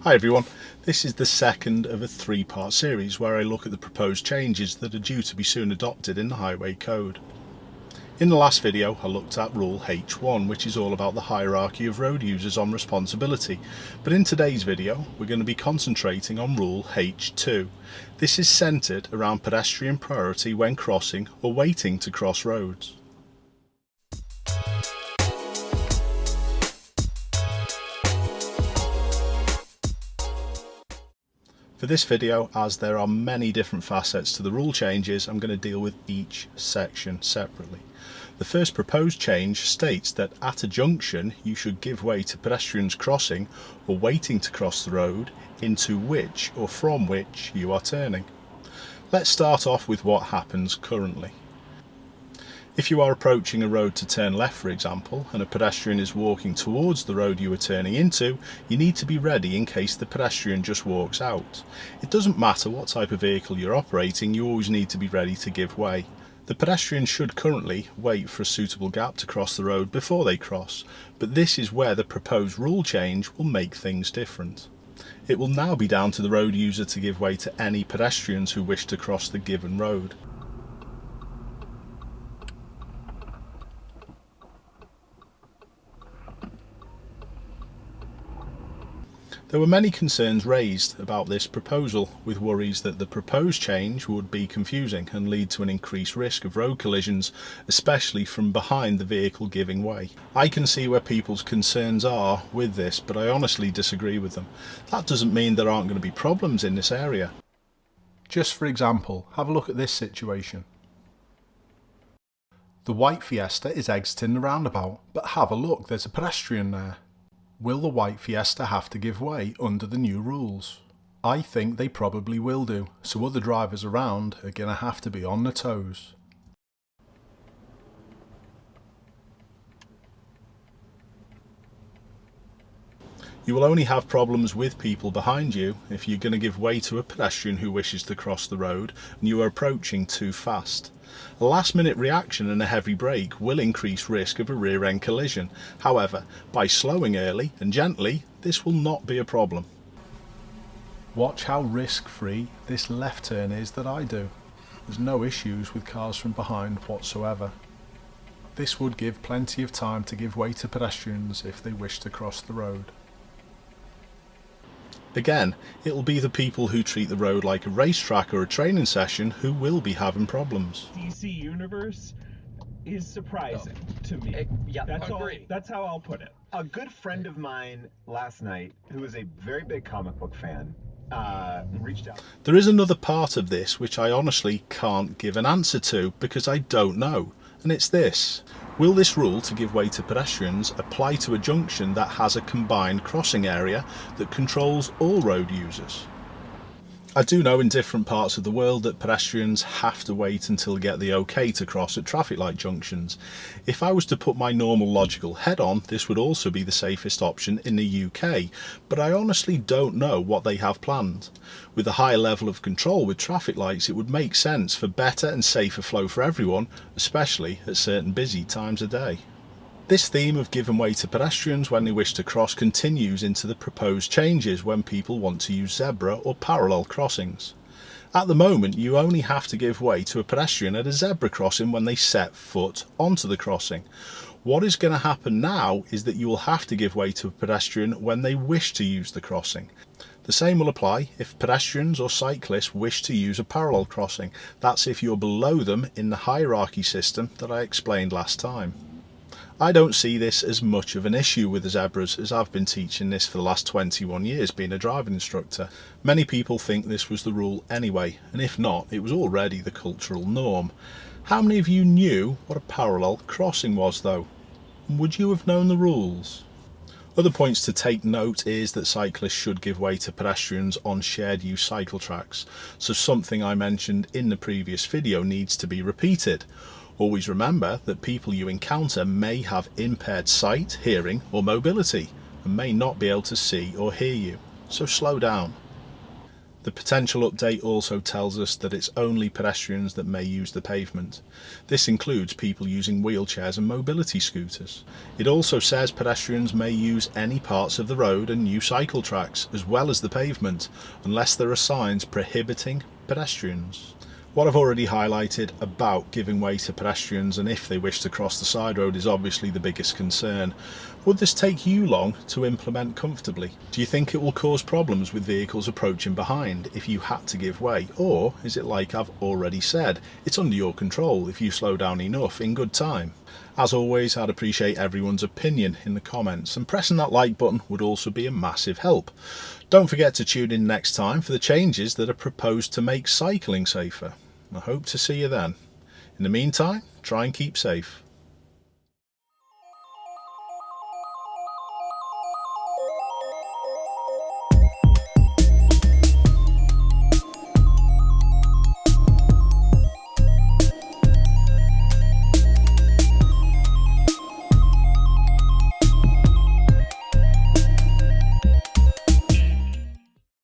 Hi everyone, this is the second of a three-part series where I look at the proposed changes that are due to be soon adopted in the Highway Code. In the last video I looked at Rule H1, which is all about the hierarchy of road users on responsibility, but in today's video we're going to be concentrating on Rule H2. This is centred around pedestrian priority when crossing or waiting to cross roads. For this video, as there are many different facets to the rule changes, I'm going to deal with each section separately. The first proposed change states that at a junction you should give way to pedestrians crossing or waiting to cross the road into which or from which you are turning. Let's start off with what happens currently. If you are approaching a road to turn left, for example, and a pedestrian is walking towards the road you are turning into, you need to be ready in case the pedestrian just walks out. It doesn't matter what type of vehicle you're operating, you always need to be ready to give way. The pedestrian should currently wait for a suitable gap to cross the road before they cross, but this is where the proposed rule change will make things different. It will now be down to the road user to give way to any pedestrians who wish to cross the given road. There were many concerns raised about this proposal, with worries that the proposed change would be confusing and lead to an increased risk of road collisions, especially from behind the vehicle giving way. I can see where people's concerns are with this, but I honestly disagree with them. That doesn't mean there aren't going to be problems in this area. Just for example, have a look at this situation. The white Fiesta is exiting the roundabout, but have a look, there's a pedestrian there. Will the white Fiesta have to give way under the new rules? I think they probably will do, so other drivers around are going to have to be on their toes. You will only have problems with people behind you if you're going to give way to a pedestrian who wishes to cross the road and you are approaching too fast. A last-minute reaction and a heavy brake will increase risk of a rear-end collision. However, by slowing early and gently, this will not be a problem. Watch how risk-free this left turn is that I do. There's no issues with cars from behind whatsoever. This would give plenty of time to give way to pedestrians if they wish to cross the road. Again, it will be the people who treat the road like a racetrack or a training session who will be having problems. DC universe is surprising to me. That's how I'll put it. A good friend of mine last night, who is a very big comic book fan, reached out. There is another part of this which I honestly can't give an answer to because I don't know, and it's this. Will this rule to give way to pedestrians apply to a junction that has a combined crossing area that controls all road users? I do know in different parts of the world that pedestrians have to wait until they get the okay to cross at traffic light junctions. If I was to put my normal logical head on, this would also be the safest option in the UK, but I honestly don't know what they have planned. With a higher level of control with traffic lights, it would make sense for better and safer flow for everyone, especially at certain busy times of day. This theme of giving way to pedestrians when they wish to cross continues into the proposed changes when people want to use zebra or parallel crossings. At the moment, you only have to give way to a pedestrian at a zebra crossing when they set foot onto the crossing. What is going to happen now is that you will have to give way to a pedestrian when they wish to use the crossing. The same will apply if pedestrians or cyclists wish to use a parallel crossing. That's if you're below them in the hierarchy system that I explained last time. I don't see this as much of an issue with the zebras, as I've been teaching this for the last 21 years being a driving instructor. Many people think this was the rule anyway, and if not, it was already the cultural norm. How many of you knew what a parallel crossing was though? Would you have known the rules? Other points to take note is that cyclists should give way to pedestrians on shared use cycle tracks, so something I mentioned in the previous video needs to be repeated. Always remember that people you encounter may have impaired sight, hearing or mobility and may not be able to see or hear you, so slow down. The potential update also tells us that it's only pedestrians that may use the pavement. This includes people using wheelchairs and mobility scooters. It also says pedestrians may use any parts of the road and new cycle tracks, as well as the pavement, unless there are signs prohibiting pedestrians. What I've already highlighted about giving way to pedestrians and if they wish to cross the side road is obviously the biggest concern. Would this take you long to implement comfortably? Do you think it will cause problems with vehicles approaching behind if you had to give way? Or is it like I've already said, it's under your control if you slow down enough in good time? As always, I'd appreciate everyone's opinion in the comments, and pressing that like button would also be a massive help. Don't forget to tune in next time for the changes that are proposed to make cycling safer. I hope to see you then. In the meantime, try and keep safe.